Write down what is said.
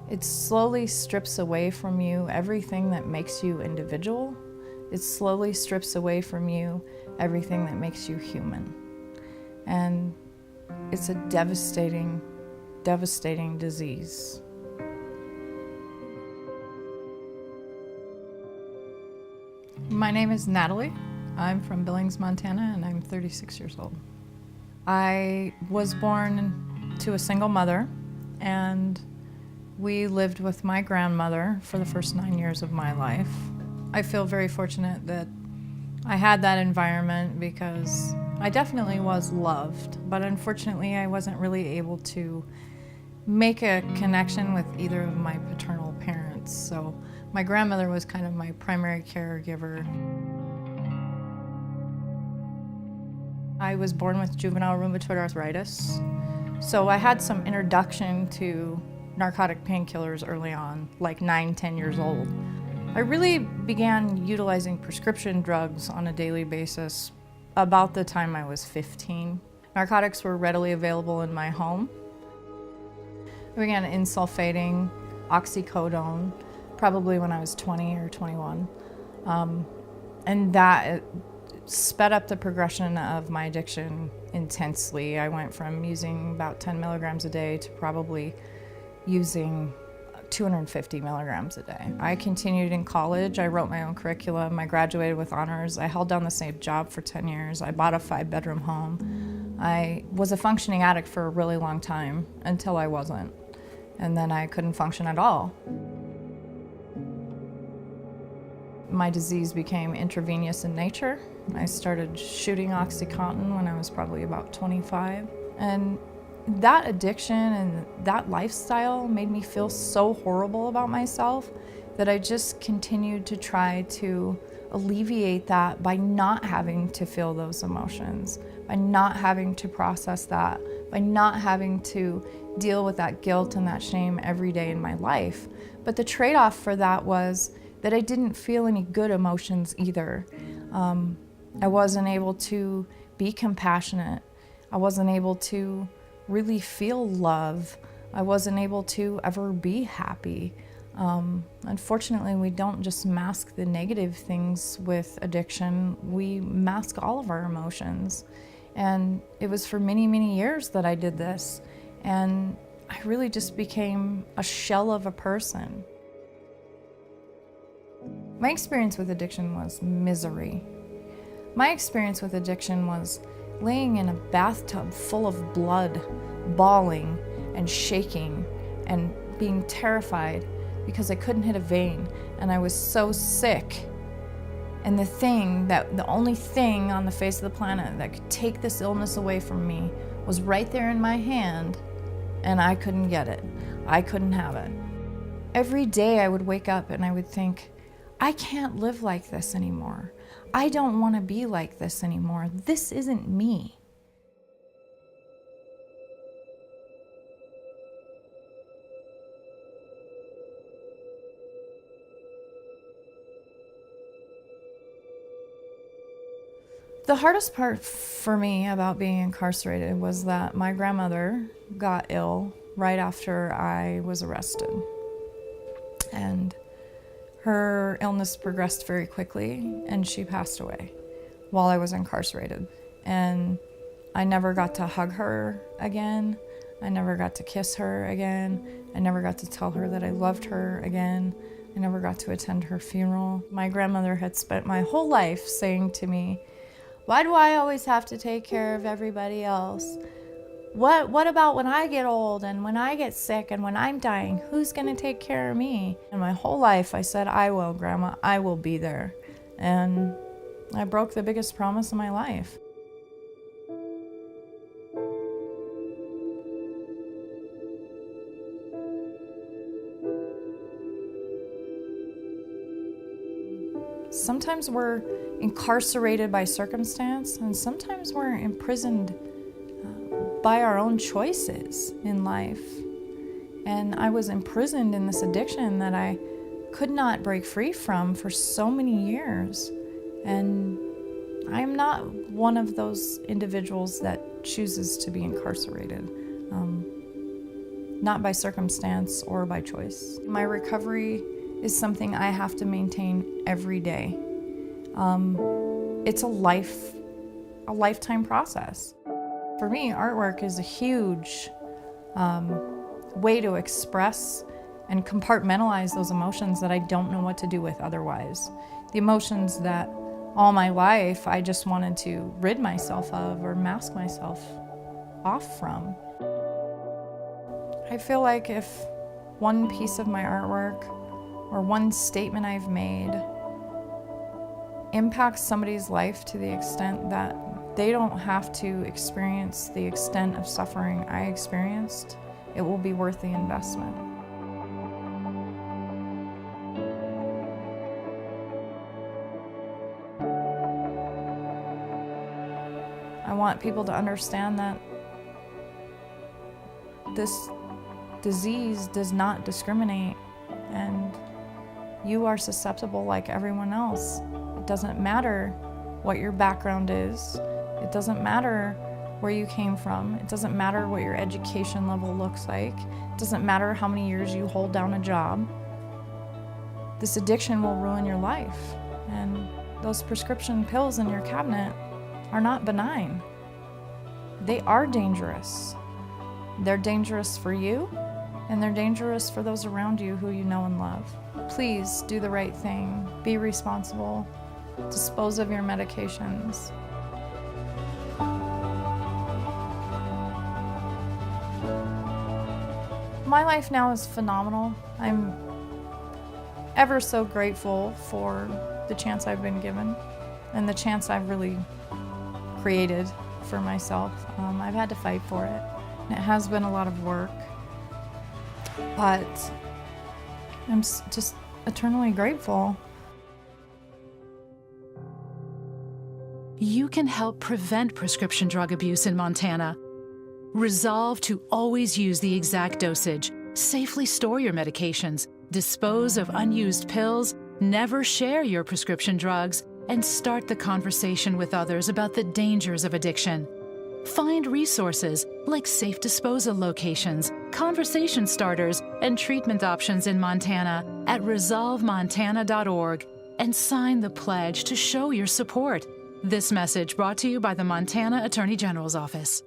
It slowly strips away from you everything that makes you individual. It slowly strips away from you everything that makes you human. And it's a devastating, devastating disease. My name is Natalie. I'm from Billings, Montana, and I'm 36 years old. I was born to a single mother, and we lived with my grandmother for the first 9 years of my life. I feel very fortunate that I had that environment because I definitely was loved, but unfortunately I wasn't really able to make a connection with either of my paternal parents. So my grandmother was kind of my primary caregiver. I was born with juvenile rheumatoid arthritis, so I had some introduction to narcotic painkillers early on, like 9, 10 years old. I really began utilizing prescription drugs on a daily basis about the time I was 15. Narcotics were readily available in my home. I began insulfating, oxycodone, probably when I was 20 or 21. And that sped up the progression of my addiction intensely. I went from using about 10 milligrams a day to probably using 250 milligrams a day. I continued in college. I wrote my own curriculum. I graduated with honors. I held down the same job for 10 years. I bought a 5-bedroom home. I was a functioning addict for a really long time until I wasn't. And then I couldn't function at all. My disease became intravenous in nature. I started shooting OxyContin when I was probably about 25. And that addiction and that lifestyle made me feel so horrible about myself that I just continued to try to alleviate that by not having to feel those emotions, by not having to process that, by not having to deal with that guilt and that shame every day in my life. But the trade-off for that was that I didn't feel any good emotions either. I wasn't able to be compassionate. I wasn't able to really feel love. I wasn't able to ever be happy. Unfortunately, we don't just mask the negative things with addiction, we mask all of our emotions. And it was for many, many years that I did this. And I really just became a shell of a person. My experience with addiction was misery. My experience with addiction was laying in a bathtub full of blood, bawling and shaking and being terrified because I couldn't hit a vein and I was so sick. And the only thing on the face of the planet that could take this illness away from me was right there in my hand, and I couldn't get it. I couldn't have it. Every day I would wake up and I would think, I can't live like this anymore. I don't want to be like this anymore. This isn't me. The hardest part for me about being incarcerated was that my grandmother got ill right after I was arrested. And her illness progressed very quickly, and she passed away while I was incarcerated. And I never got to hug her again. I never got to kiss her again. I never got to tell her that I loved her again. I never got to attend her funeral. My grandmother had spent my whole life saying to me, "Why do I always have to take care of everybody else? What about when I get old and when I get sick and when I'm dying? Who's going to take care of me?" And my whole life I said, "I will, Grandma. I will be there." And I broke the biggest promise of my life. Sometimes we're incarcerated by circumstance, and sometimes we're imprisoned by our own choices in life. And I was imprisoned in this addiction that I could not break free from for so many years. And I'm not one of those individuals that chooses to be incarcerated. not by circumstance or by choice. My recovery is something I have to maintain every day. It's a lifetime process. For me, artwork is a huge way to express and compartmentalize those emotions that I don't know what to do with otherwise. The emotions that all my life I just wanted to rid myself of or mask myself off from. I feel like if one piece of my artwork or one statement I've made impacts somebody's life to the extent that they don't have to experience the extent of suffering I experienced, it will be worth the investment. I want people to understand that this disease does not discriminate, and you are susceptible like everyone else. It doesn't matter what your background is. It doesn't matter where you came from. It doesn't matter what your education level looks like. It doesn't matter how many years you hold down a job. This addiction will ruin your life, and those prescription pills in your cabinet are not benign. They are dangerous. They're dangerous for you, and they're dangerous for those around you who you know and love. Please do the right thing. Be responsible. Dispose of your medications. My life now is phenomenal. I'm ever so grateful for the chance I've been given and the chance I've really created for myself. I've had to fight for it, and it has been a lot of work, but I'm just eternally grateful. You can help prevent prescription drug abuse in Montana. Resolve to always use the exact dosage, safely store your medications, dispose of unused pills, never share your prescription drugs, and start the conversation with others about the dangers of addiction. Find resources like safe disposal locations, conversation starters, and treatment options in Montana at resolvemontana.org and sign the pledge to show your support. This message brought to you by the Montana Attorney General's Office.